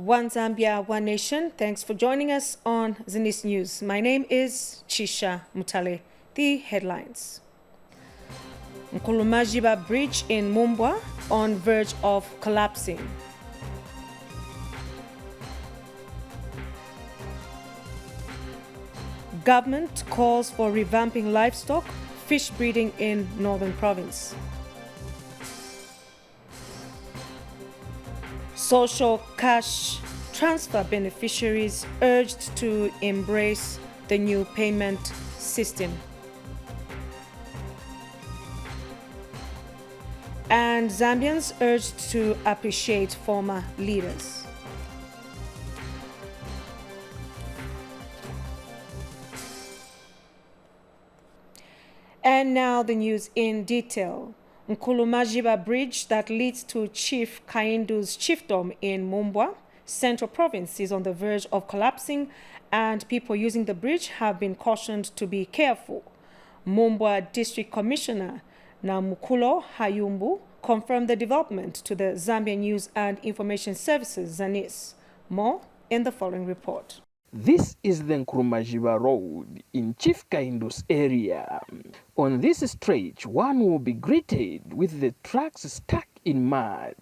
One Zambia, One Nation. Thanks for joining us on Zanis News. My name is Chisha Mutale. The headlines. Nkulumajiba Bridge in Mumbwa on verge of collapsing. Government calls for revamping livestock, fish breeding in Northern Province. Social cash transfer beneficiaries urged to embrace the new payment system. And Zambians urged to appreciate former leaders. And now the news in detail. Nkulumajiba Bridge that leads to Chief Kaindu's chiefdom in Mumbwa, Central Province, is on the verge of collapsing, and people using the bridge have been cautioned to be careful. Mumbwa District Commissioner Namukulo Hayumbu confirmed the development to the Zambia News and Information Services, Zanis. More in the following report. This is the Nkulumajiba Road in Chief Kaindu's area. On this stretch, one will be greeted with the tracks stuck in mud,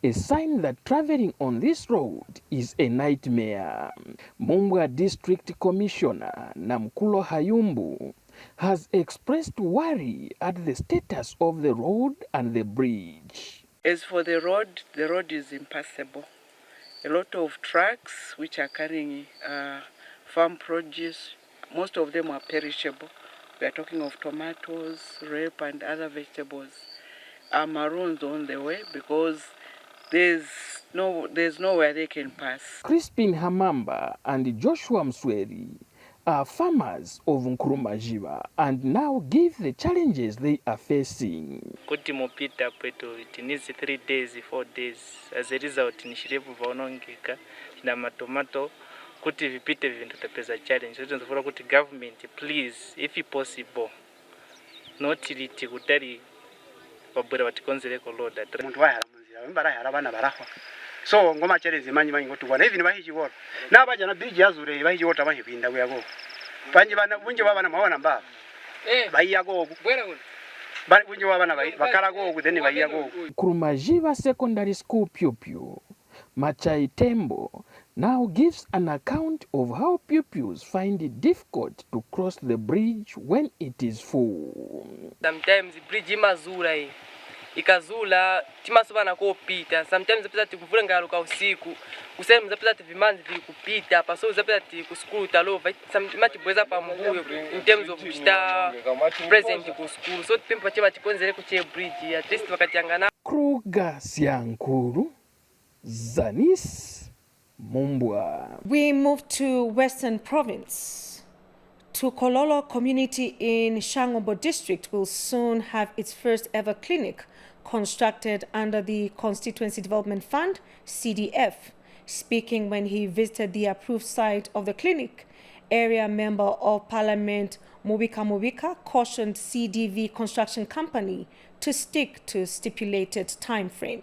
a sign that traveling on this road is a nightmare. Mumbwa District Commissioner Namkulo Hayumbu has expressed worry at the status of the road and the bridge. As for the road is impassable. A lot of trucks which are carrying farm produce, most of them are perishable. We are talking of tomatoes, rape and other vegetables. Are maroons on the way because there's nowhere they can pass. Crispin Hamamba and Joshua Msweri are farmers of Nkulumajiba and now give the challenges they are facing. Kuti mopita kwetu it needs 3 days, 4 days. As a result nishirevu vaonongeka na matomato kuti vipite vintu tapeza challenge. So tunafura kuti government please if possible not liti kutari babura batikonzere ko load muntu wayara munzira mbara yara bana barahwa so ngoma challenge manyi ngotu bwana hivi ni bahichi wora nabaja na bridge yazure bahichi wota bahipinda kuyago banje bana bunje babana mabona mba bayiyago bwera ngo bunje babana bakarago then bayiyago. Nkulumajiba Secondary School pupil Machai Tembo now gives an account of how pupils find it difficult to cross the bridge when it is full. Sometimes the bridge imazula ikazula timasubana kopita, sometimes zapita tikuvula ngaruka usiku usema zapita tivimanzi vikupita paso zapita tikusukulu talova sometimes bweza pa mbuyo in terms of kita present ku school so tipimpa chema tikonzere ku che bridge at least wakatiangana. Kruga Siankuru, Zanis, Mumbwa. We move to Western Province. Tukololo community in Shangombo district will soon have its first ever clinic constructed under the Constituency Development Fund, CDF. Speaking when he visited the approved site of the clinic, area member of Parliament Mubika cautioned CDV construction company to stick to stipulated time frame.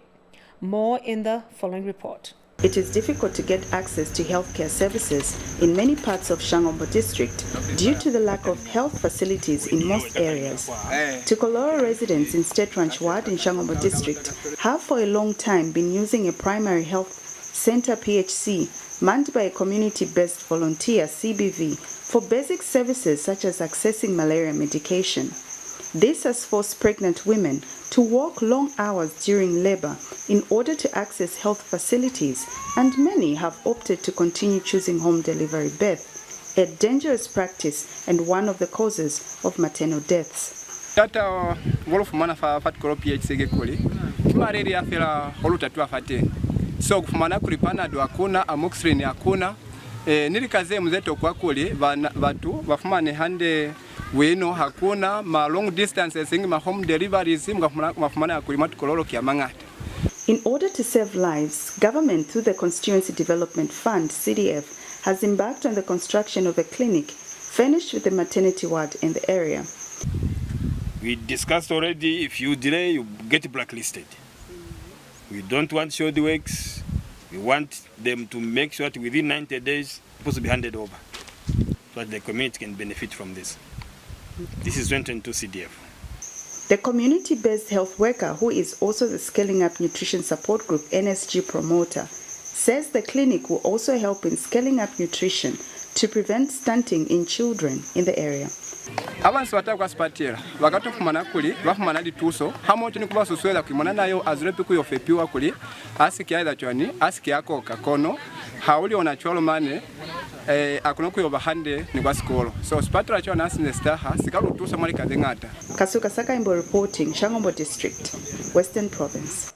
More in the following report. It is difficult to get access to healthcare services in many parts of Shangombo district due to the lack of health facilities in most areas. Tukoloro residents in State Ranch Ward in Shangombo district have for a long time been using a primary health center PHC manned by a community-based volunteer CBV for basic services such as accessing malaria medication. This has forced pregnant women to work long hours during labor in order to access health facilities, and many have opted to continue choosing home delivery birth, a dangerous practice and one of the causes of maternal deaths. Tata wolofu mana fat koropi HCG malaria fela olutatu afate so kufumana kulipana do hakuna amoxicillin hakuna nilikaze mzeto kwa kule watu wafumane hande weno hakuna ma long distances ingi ma home deliveries mafumana kulima tukololo kiamangata. In order to save lives, government through the Constituency Development Fund CDF has embarked on the construction of a clinic furnished with a maternity ward in the area. We discussed already, if you delay you get blacklisted. We don't want show the works. We want them to make sure that within 90 days, it's supposed to be handed over so that the community can benefit from this. This is 2022 CDF. The community-based health worker, who is also the Scaling Up Nutrition Support Group NSG promoter, says the clinic will also help in scaling up nutrition to prevent stunting in children in the area. Abansi batakwa spatira bakatufumana kuli bafumana dituso hamoto ni kuba suswela kimona nayo azulepi kuyofepiwa kuli asiki aida chwani asiki yako kakono hauli ona chwalo mane akunoku yobahande ni kwa skolo so spatira chwana asine staha sikalu tuso mali kadengata. Kasuka Sakaimbo reporting, Shangombo District, Western Province.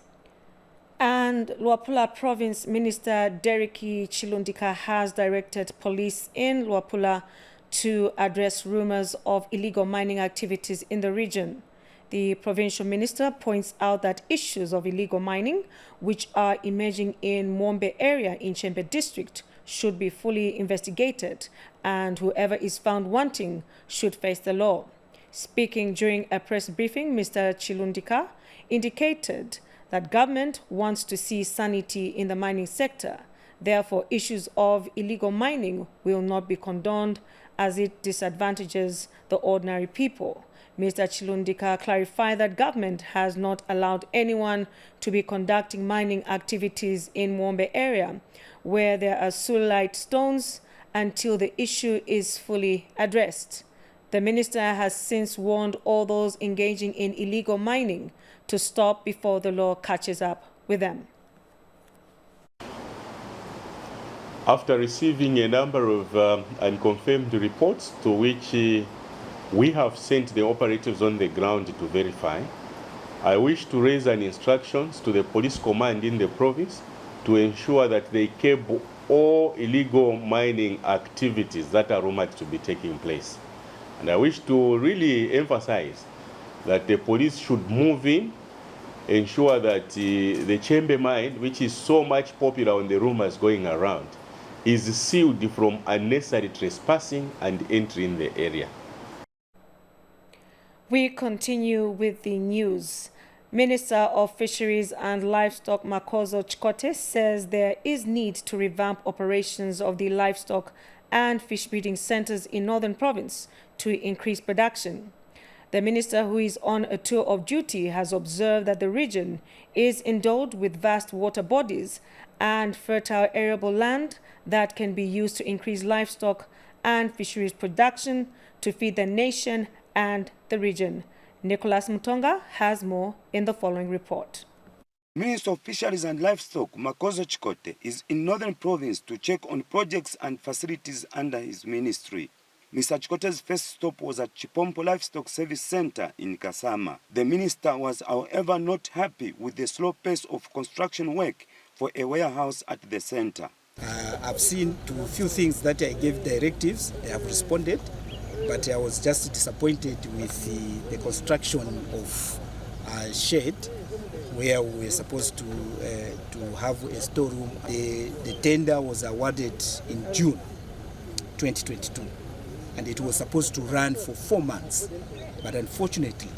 And Luapula Province Minister Deriki Chilundika has directed police in Luapula to address rumors of illegal mining activities in the region. The provincial minister points out that issues of illegal mining, which are emerging in Mwombe area in Chembe district, should be fully investigated, and whoever is found wanting should face the law. Speaking during a press briefing, Mr. Chilundika indicated that government wants to see sanity in the mining sector. Therefore, issues of illegal mining will not be condoned as it disadvantages the ordinary people. Mr. Chilundika clarified that government has not allowed anyone to be conducting mining activities in Mwombe area where there are sulfite stones until the issue is fully addressed. The minister has since warned all those engaging in illegal mining to stop before the law catches up with them. After receiving a number of unconfirmed reports to which we have sent the operatives on the ground to verify, I wish to raise an instructions to the police command in the province to ensure that they curb all illegal mining activities that are rumored to be taking place. And I wish to really emphasize that the police should move in, ensure that the Chembe mine, which is so much popular on the rumors going around, is sealed from unnecessary trespassing and entry in the area. We continue with the news. Minister of Fisheries and Livestock Makozo Chikote says there is need to revamp operations of the livestock and fish breeding centers in Northern Province to increase production. The minister, who is on a tour of duty, has observed that the region is endowed with vast water bodies and fertile arable land that can be used to increase livestock and fisheries production to feed the nation and the region. Nicholas Mutonga has more in the following report. Minister of Fisheries and Livestock, Makozo Chikote, is in Northern Province to check on projects and facilities under his ministry. Mr. Chikote's first stop was at Chipompo Livestock Service Center in Kasama. The minister was, however, not happy with the slow pace of construction work for a warehouse at the center. I've seen to a few things that I gave directives. They have responded, but I was just disappointed with the construction of a shed where we were supposed to have a storeroom. The tender was awarded in June 2022, and it was supposed to run for 4 months, but unfortunately,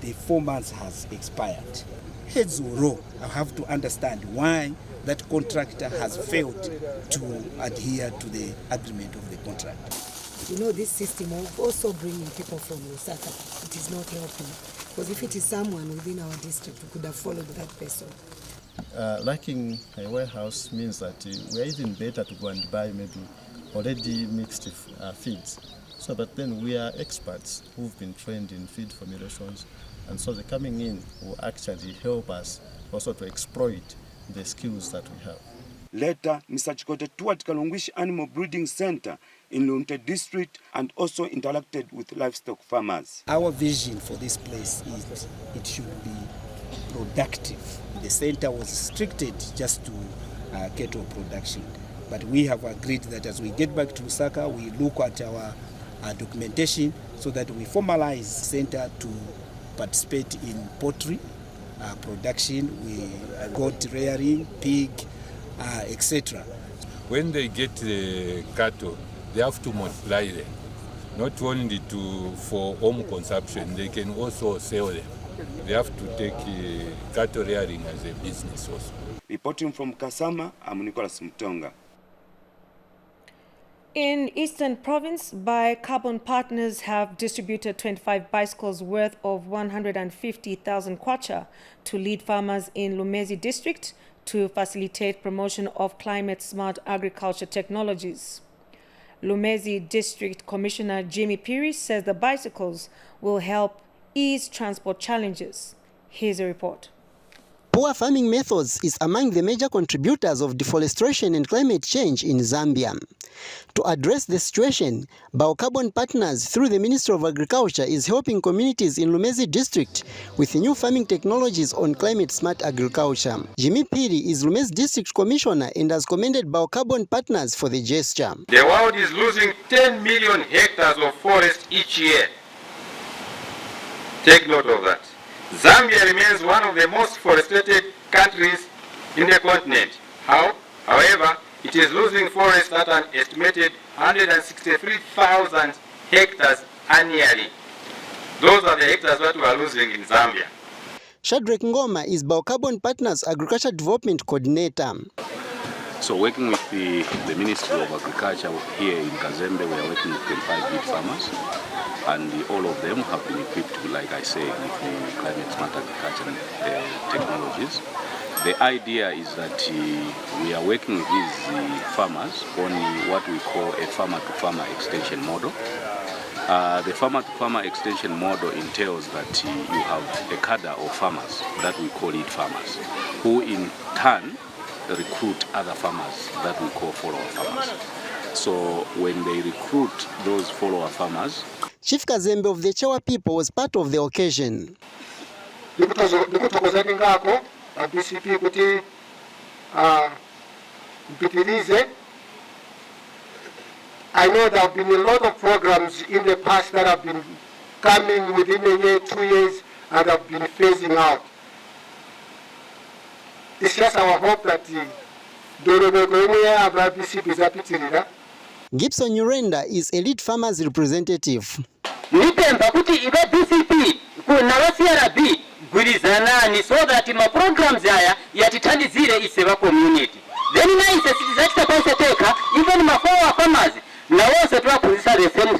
the 4 months has expired. Heads will roll. I have to understand why that contractor has failed to adhere to the agreement of the contract. You know, this system of also bringing people from Lusaka, it is not helping. Because if it is someone within our district, we could have followed that person. Lacking a warehouse means that we are even better to go and buy maybe already mixed feeds. So, but then we are experts who've been trained in feed formulations, and so the coming in will actually help us also to exploit the skills that we have. Later, Mr. Chikote toured Kalungwishi Animal Breeding Center in Lunte District and also interacted with livestock farmers. Our vision for this place is it should be productive. The center was restricted just to cattle production, but we have agreed that as we get back to Lusaka, we look at our documentation so that we formalize center to participate in poultry production, goat rearing, pig, etc. When they get the cattle, they have to multiply them, not only for home consumption, they can also sell them. they have to take cattle rearing as a business also. Reporting from Kasama, I'm Nicholas Mutonga. In Eastern Province, Carbon Partners have distributed 25 bicycles worth of 150,000 kwacha to lead farmers in Lumezi district to facilitate promotion of climate-smart agriculture technologies. Lumezi District Commissioner Jimmy Piri says the bicycles will help ease transport challenges. Here's a report. Poor farming methods is among the major contributors of deforestation and climate change in Zambia. To address the situation, Carbon Partners through the Ministry of Agriculture is helping communities in Lumezi district with new farming technologies on climate-smart agriculture. Jimmy Piri is Lumezi District Commissioner and has commended Carbon Partners for the gesture. The world is losing 10 million hectares of forest each year. Take note of that. Zambia remains one of the most forested countries in the continent. However, it is losing forests at an estimated 163,000 hectares annually. Those are the hectares that we are losing in Zambia. Shadrack Ngoma is Carbon Partners Agriculture Development Coordinator. So working with the Ministry of Agriculture here in Kazembe, we are working with 25 big farmers, and all of them have been equipped, like I say, with the climate smart agriculture technologies. The idea is that we are working with these farmers on what we call a farmer-to-farmer extension model. The farmer-to-farmer extension model entails that you have a cadre of farmers that we call lead farmers, who in turn recruit other farmers that we call follower farmers. So when they recruit those follower farmers, Chief Kazembe of the Chewa people was part of the occasion. BCP kuti mpitilize. I know there have been a lot of programs in the past that have been coming within a year, 2 years, and have been phasing out. It's just our hope that BCP is apitirira. Gibson Urenda is a lead farmers representative. Nitemba kuti ibe BCP kuna CRB gwirizanani so that ma programs aya yatithandizire iseva community. Then nice sitizatita konseteka even ma farmers na wose twaphunzisa the same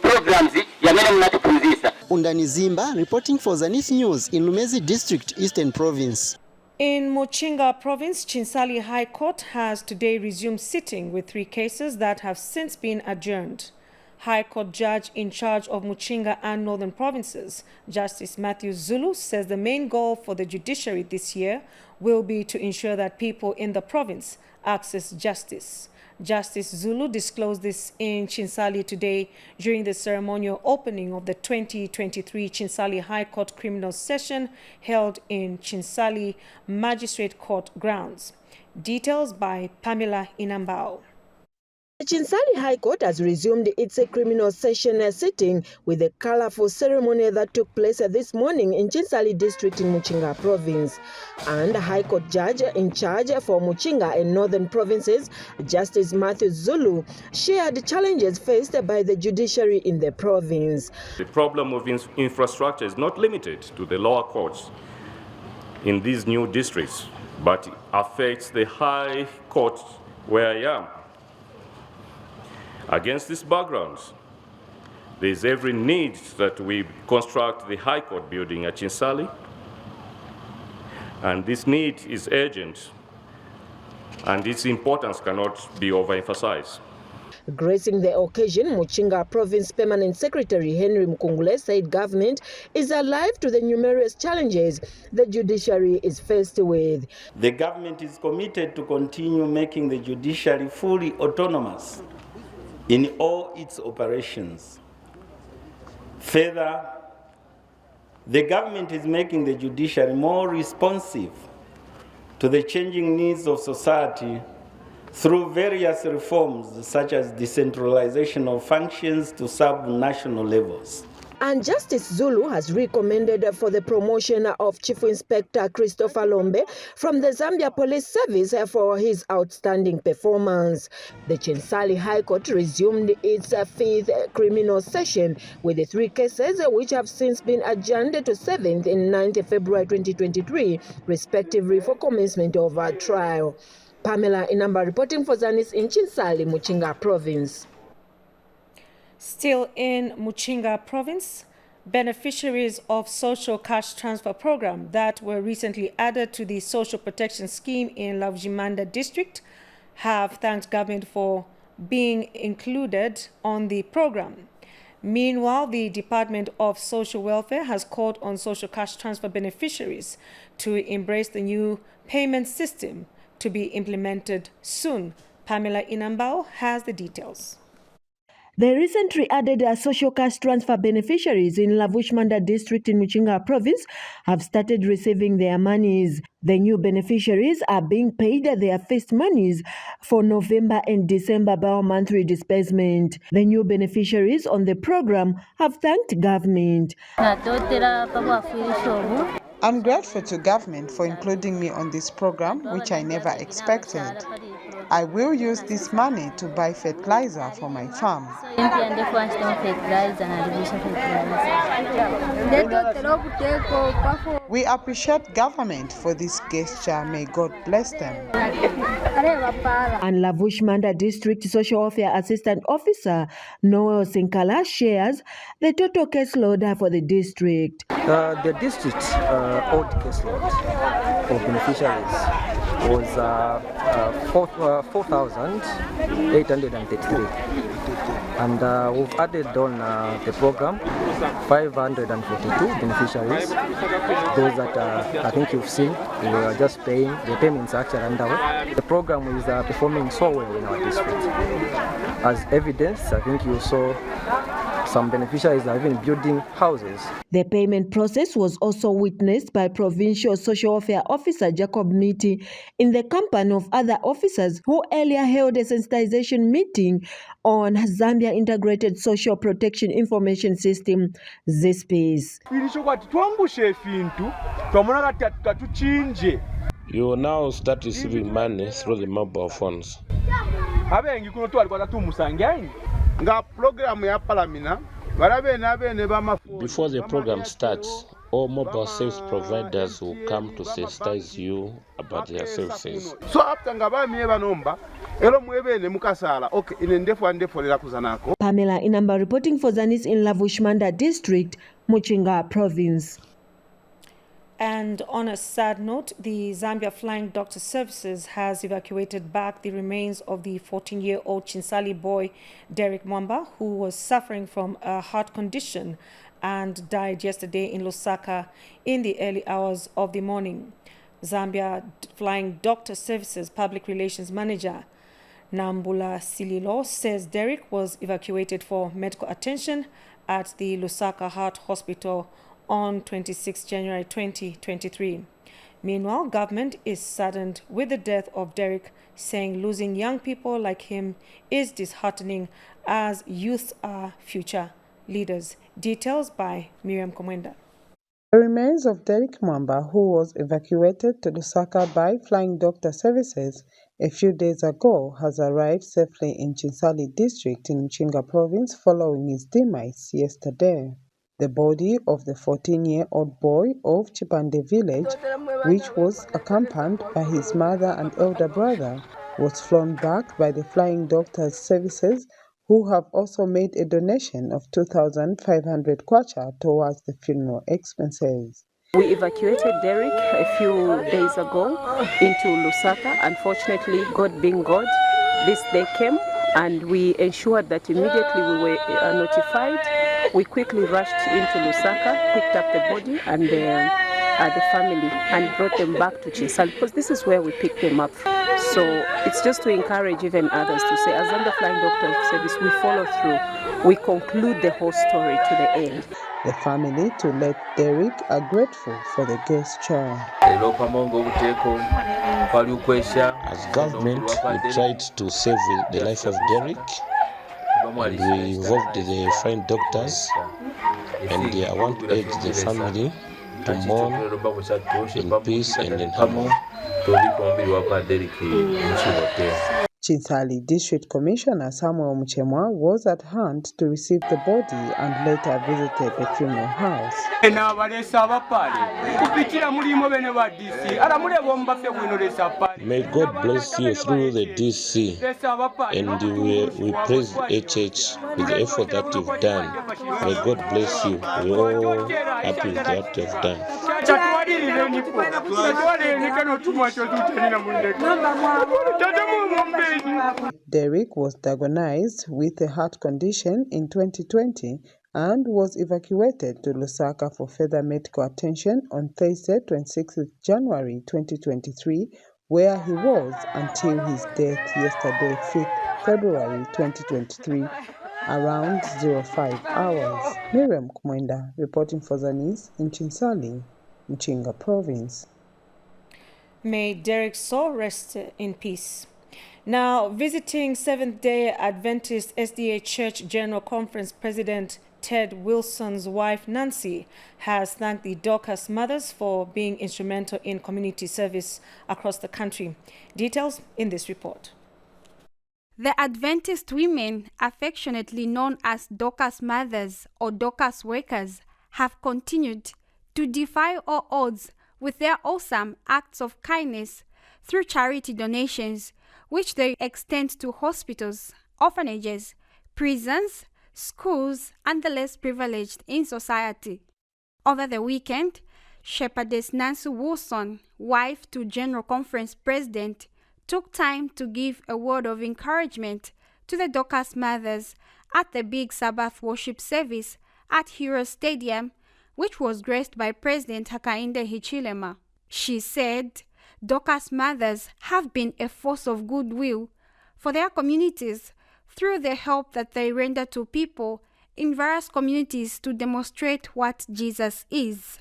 programs yamene munatiphunzisa. Undani Zimba reporting for Zanis News in Lumezi District, Eastern Province. In Muchinga Province, Chinsali High Court has today resumed sitting with 3 cases that have since been adjourned. High Court judge in charge of Muchinga and Northern Provinces, Justice Matthew Zulu, says the main goal for the judiciary this year will be to ensure that people in the province access justice. Justice Zulu disclosed this in Chinsali today during the ceremonial opening of the 2023 Chinsali High Court Criminal Session held in Chinsali Magistrate Court grounds. Details by Pamela Inambao. The Chinsali High Court has resumed its criminal session sitting with a colorful ceremony that took place this morning in Chinsali district in Muchinga province. And the High Court judge in charge for Muchinga and Northern provinces, Justice Matthew Zulu, shared challenges faced by the judiciary in the province. The problem of infrastructure is not limited to the lower courts in these new districts, but affects the High Court where I am. Against this background, there is every need that we construct the High Court building at Chinsali, and this need is urgent, and its importance cannot be overemphasized. Gracing the occasion, Muchinga Province Permanent Secretary Henry Mkungule said government is alive to the numerous challenges the judiciary is faced with. The government is committed to continue making the judiciary fully autonomous in all its operations. Further, the government is making the judiciary more responsive to the changing needs of society through various reforms such as decentralization of functions to sub-national levels. And Justice Zulu has recommended for the promotion of Chief Inspector Christopher Lombe from the Zambia Police Service for his outstanding performance. The Chinsali High Court resumed its fifth criminal session with the 3 cases which have since been adjourned to 7th and 9th February 2023, respectively, for commencement of a trial. Pamela Inamba reporting for Zanis in Chinsali, Muchinga Province. Still in Muchinga Province, beneficiaries of Social Cash Transfer Program that were recently added to the Social Protection Scheme in Lavujimanda District have thanked government for being included on the program. Meanwhile, the Department of Social Welfare has called on social cash transfer beneficiaries to embrace the new payment system to be implemented soon. Pamela Inambao has the details. The recently added social cash transfer beneficiaries in Lavujimanda District in Muchinga Province have started receiving their monies. The new beneficiaries are being paid their first monies for November and December bi-monthly disbursement. The new beneficiaries on the program have thanked government. I'm grateful to government for including me on this program, which I never expected. I will use this money to buy fertilizer for my farm. We appreciate government for this gesture. May God bless them. And Lavujimanda District Social Welfare Assistant Officer Noel Sinkala shares the total caseload for the district. The district old caseload of beneficiaries was 4,833, and we've added on the program 542 beneficiaries. Those that I think you've seen, we are just paying. The payments are actually underway. The program is performing so well in our district. As evidence, I think you saw some beneficiaries are even building houses. The payment process was also witnessed by Provincial Social Welfare Officer Jacob Miti in the company of other officers who earlier held a sensitization meeting on Zambia Integrated Social Protection Information System, ZISPIS. You will now start receiving money through the mobile phones. Before the program starts, all mobile service providers will come to sensitize you about their services. Pamela Inamba reporting for Zanis in Lavujimanda District, Muchinga Province. And on a sad note, the Zambia Flying Doctor Services has evacuated back the remains of the 14-year-old Chinsali boy, Derek Mwamba, who was suffering from a heart condition and died yesterday in Lusaka in the early hours of the morning. Zambia Flying Doctor Services Public Relations Manager Nambula Sililo says Derek was evacuated for medical attention at the Lusaka Heart Hospital on 26 January 2023. Meanwhile, government is saddened with the death of Derek, saying losing young people like him is disheartening as youth are future leaders. Details by Miriam Komwenda. The remains of Derek Mwamba, who was evacuated to Lusaka by Flying Doctor Services a few days ago, has arrived safely in Chinsali District in Muchinga Province following his demise yesterday. The body of the 14-year-old boy of Chipande village, which was accompanied by his mother and elder brother, was flown back by the Flying Doctors Services, who have also made a donation of 2,500 kwacha towards the funeral expenses. We evacuated Derek a few days ago into Lusaka. Unfortunately, God being God, this day came and we ensured that immediately we were notified. We quickly rushed into Lusaka, picked up the body and the family and brought them back to Chinsali because this is where we picked them up. So it's just to encourage even others to say, as Zambia Flying Doctor Service, we follow through. We conclude the whole story to the end. The family to let Derek are grateful for the gesture. As government, we tried to save the life of Derek, and we involved the flying doctors and I want to urge the family to mourn in peace and in harmony. Chinsali District Commissioner Samuel Muchemwa was at hand to receive the body and later visited the funeral house. May God bless you through the DC, and we praise HH with the effort that you've done. May God bless you. We're all happy with what you've done. Derek was diagnosed with a heart condition in 2020 and was evacuated to Lusaka for further medical attention on Thursday, 26 January 2023, where he was until his death yesterday, 5th February 2023, around 05 hours. Miriam Kumwenda reporting for Zanis in Chinsali, Mchinga Province. May Derek's soul rest in peace. Now, visiting Seventh-day Adventist SDA Church General Conference President Ted Wilson's wife, Nancy, has thanked the Dorcas mothers for being instrumental in community service across the country. Details in this report. The Adventist women, affectionately known as Dorcas mothers or Dorcas workers, have continued to defy all odds with their awesome acts of kindness through charity donations, which they extend to hospitals, orphanages, prisons, schools, and the less privileged in society. Over the weekend, Shepherdess Nancy Wilson, wife to General Conference President, took time to give a word of encouragement to the Dorcas mothers at the big Sabbath worship service at Hero Stadium, which was graced by President Hakainde Hichilema. She said Dorcas mothers have been a force of goodwill for their communities through the help that they render to people in various communities to demonstrate what Jesus is.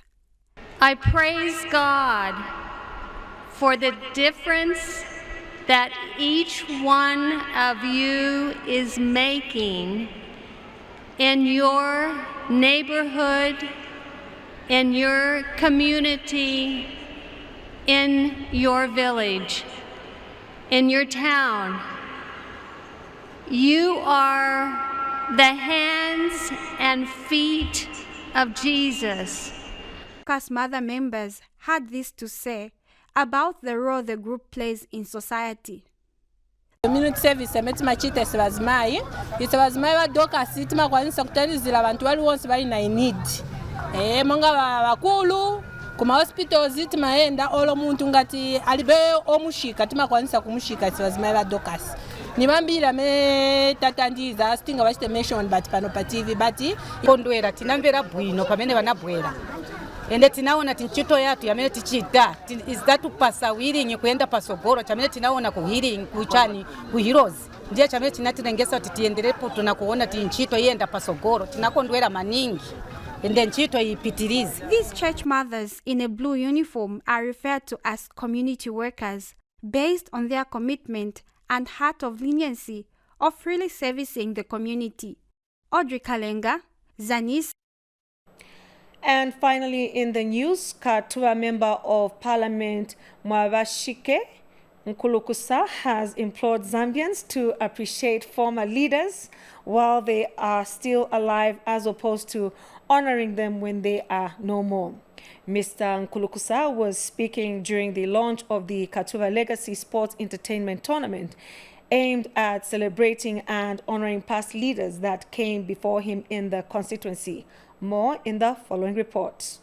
I praise God for the difference that each one of you is making in your neighborhood, in your community, in your village, in your town. You are the hands and feet of Jesus. Dorcas mother members had this to say about the role the group plays in society. Community service emetima chite sebazimai wa Dorcas itima kwanisa kutalizila abantu wali wonse bali na need monga bakulu kuma hospitals itimaenda olo muntu ngati alibe omushika timakwanisa kumushika sebazimai wa Dorcas nibambira me tatandiza stinga bachite mention but pano pa TV bati kondwera tinamvera bwino pamene vanabwera ende tinaona tinchito yatu yamene tichita is that upasa wiring kuenda pasogoro chamene tinaona ku healing kuchani ku heroes ndiye chamene tinatirengesa kuti tienderepo tunakuona tinchito yenda pasogoro tinakondwera maningi ende nchito ipitirize. These church mothers in a blue uniform are referred to as community workers based on their commitment and heart of leniency of really servicing the community. Audrey Kalenga, Zanis. And finally, in the news, Katua Member of Parliament Mwabashike Nkulukusa has implored Zambians to appreciate former leaders while they are still alive as opposed to honoring them when they are no more. Mr. Nkulukusa was speaking during the launch of the Katuva Legacy Sports Entertainment Tournament aimed at celebrating and honoring past leaders that came before him in the constituency. More in the following report.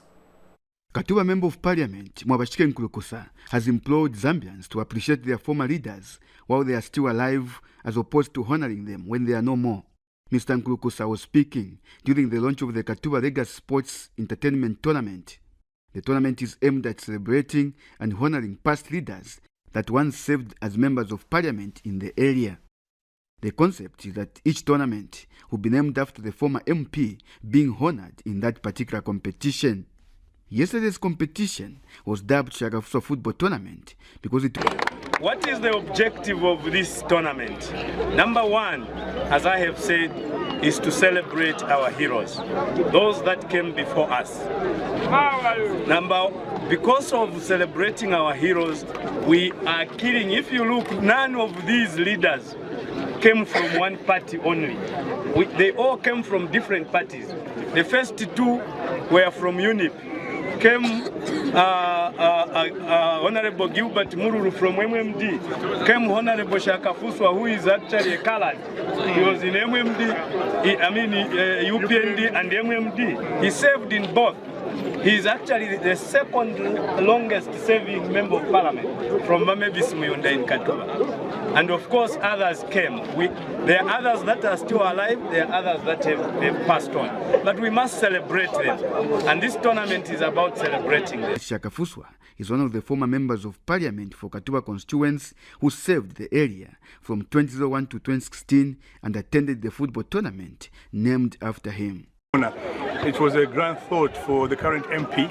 Katuva Member of Parliament Mwabashike Nkulukusa has implored Zambians to appreciate their former leaders while they are still alive as opposed to honoring them when they are no more. Mr. Nkulukusa was speaking during the launch of the Katuva Legacy Sports Entertainment Tournament. The tournament is aimed at celebrating and honoring past leaders that once served as members of parliament in the area. The concept is that each tournament will be named after the former MP being honored in that particular competition. Yesterday's competition was dubbed Shagafuso Football Tournament because it... What is the objective of this tournament? Number one, as I have said, is to celebrate our heroes, those that came before us. Because of celebrating our heroes, we are killing. If you look, none of these leaders came from one party only. They all came from different parties. The first two were from UNIP. Came Honorable Gilbert Mururu from MMD. Came Honorable Shakafuswa, who is actually a colored. He was in MMD, UPND and MMD. He served in both. He is actually the second longest serving member of parliament from Mamebis Muyunda in Katuba. And of course others came. There are others that are still alive, there are others that have passed on. But we must celebrate them. And this tournament is about celebrating them. Shakafuswa is one of the former members of parliament for Katuba constituents who served the area from 2001 to 2016 and attended the football tournament named after him. It was a grand thought for the current MP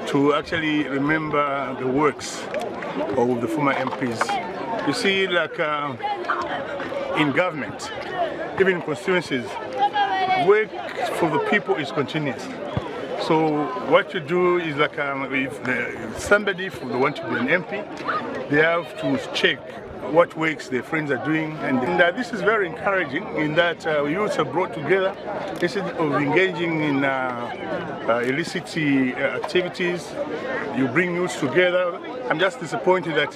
to actually remember the works of the former MPs. You see, like in government, even in constituencies, work for the people is continuous. So what you do is like if somebody want to be an MP, they have to check what works their friends are doing, and this is very encouraging in that youths are brought together instead of engaging in illicit activities. You bring youths together. I'm just disappointed that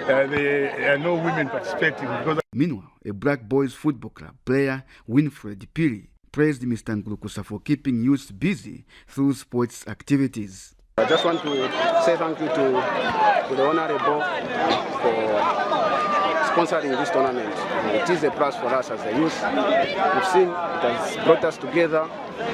there are no women participating. Meanwhile, a Black Boys Football Club player, Winfred Piri, praised Mr. Nkulukusa for keeping youths busy through sports activities. I just want to say thank you to the Honorable for sponsoring this tournament. It is a plus for us as a youth. We've seen it has brought us together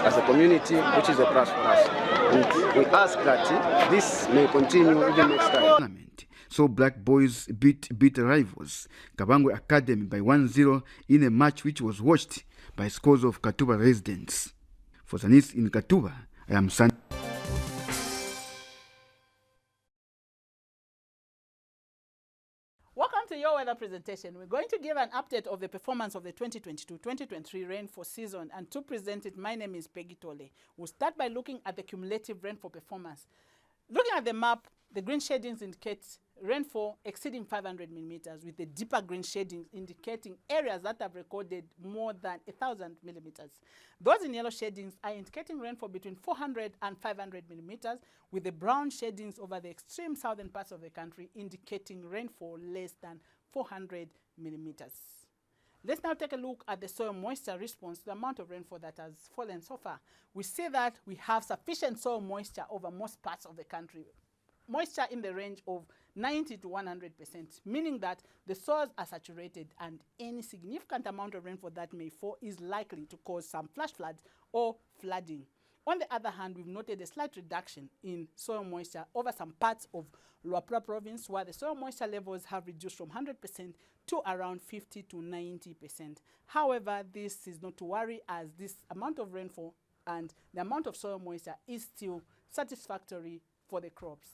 as a community, which is a plus for us. And we ask that this may continue even next time. So Black Boys beat rivals Kabangwe Academy by 1-0 in a match which was watched by scores of Katuba residents. For Zanis in Katuba, I am San. Welcome to your weather presentation. We're going to give an update of the performance of the 2022-2023 rainfall season, and to present it, my name is Peggy Tole. We'll start by looking at the cumulative rainfall performance. Looking at the map, the green shadings indicate rainfall exceeding 500 millimeters, with the deeper green shadings indicating areas that have recorded more than 1,000 millimeters. Those in yellow shadings are indicating rainfall between 400 and 500 millimeters, with the brown shadings over the extreme southern parts of the country indicating rainfall less than 400 millimeters. Let's now take a look at the soil moisture response to the amount of rainfall that has fallen so far. We see that we have sufficient soil moisture over most parts of the country. Moisture in the range of 90 to 100%, meaning that the soils are saturated and any significant amount of rainfall that may fall is likely to cause some flash floods or flooding. On the other hand, we've noted a slight reduction in soil moisture over some parts of Luapula province, where the soil moisture levels have reduced from 100% to around 50 to 90%. However, this is not to worry, as this amount of rainfall and the amount of soil moisture is still satisfactory for the crops.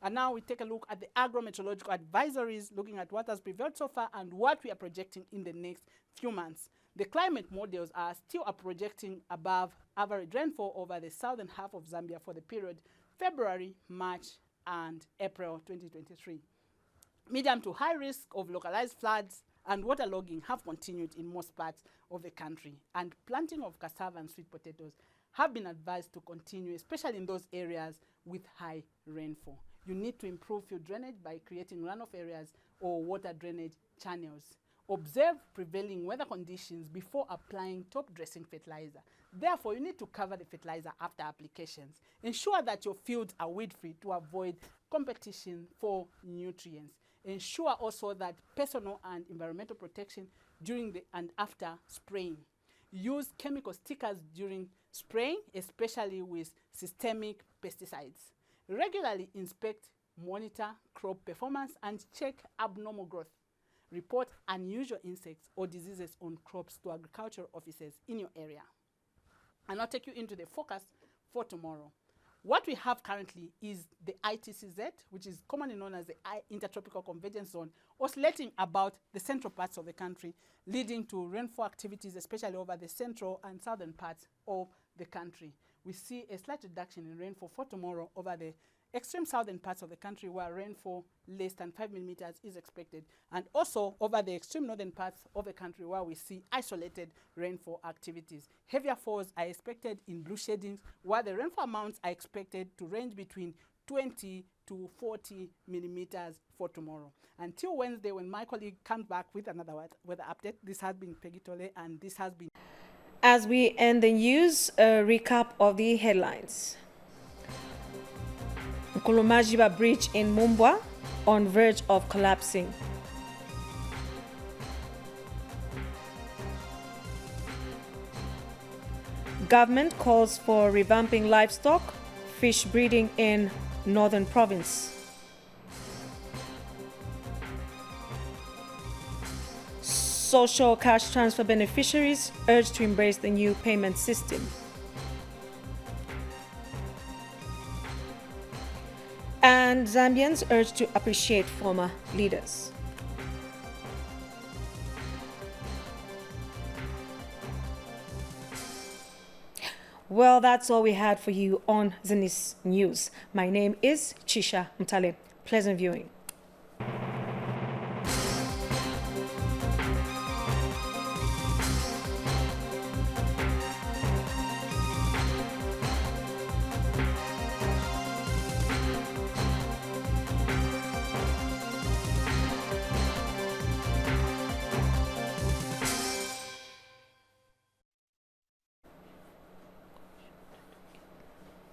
And now we take a look at the agro-meteorological advisories, looking at what has prevailed so far and what we are projecting in the next few months. The climate models are still projecting above average rainfall over the southern half of Zambia for the period February, March, and April 2023. Medium to high risk of localized floods and waterlogging have continued in most parts of the country, and planting of cassava and sweet potatoes have been advised to continue, especially in those areas with high rainfall. You need to improve field drainage by creating runoff areas or water drainage channels. Observe prevailing weather conditions before applying top dressing fertilizer. Therefore, you need to cover the fertilizer after applications. Ensure that your fields are weed-free to avoid competition for nutrients. Ensure also that personal and environmental protection during and after spraying. Use chemical stickers during spraying, especially with systemic pesticides. Regularly inspect, monitor crop performance, and check abnormal growth. Report unusual insects or diseases on crops to agricultural officers in your area. And I'll take you into the forecast for tomorrow. What we have currently is the ITCZ, which is commonly known as the Intertropical Convergence Zone, oscillating about the central parts of the country, leading to rainfall activities, especially over the central and southern parts of the country. We see a slight reduction in rainfall for tomorrow over the extreme southern parts of the country, where rainfall less than 5 millimeters is expected, and also over the extreme northern parts of the country, where we see isolated rainfall activities. Heavier falls are expected in blue shadings, where the rainfall amounts are expected to range between 20 to 40 millimeters for tomorrow. Until Wednesday, when my colleague comes back with another weather update, this has been Peggy Tole, and this has been... As we end the news, a recap of the headlines. Nkulumajiba Bridge in Mumbwa on verge of collapsing. Government calls for revamping livestock, fish breeding in Northern Province. Social cash transfer beneficiaries urged to embrace the new payment system. And Zambians urged to appreciate former leaders. Well, that's all we had for you on Zanis News. My name is Chisha Mtale. Pleasant viewing.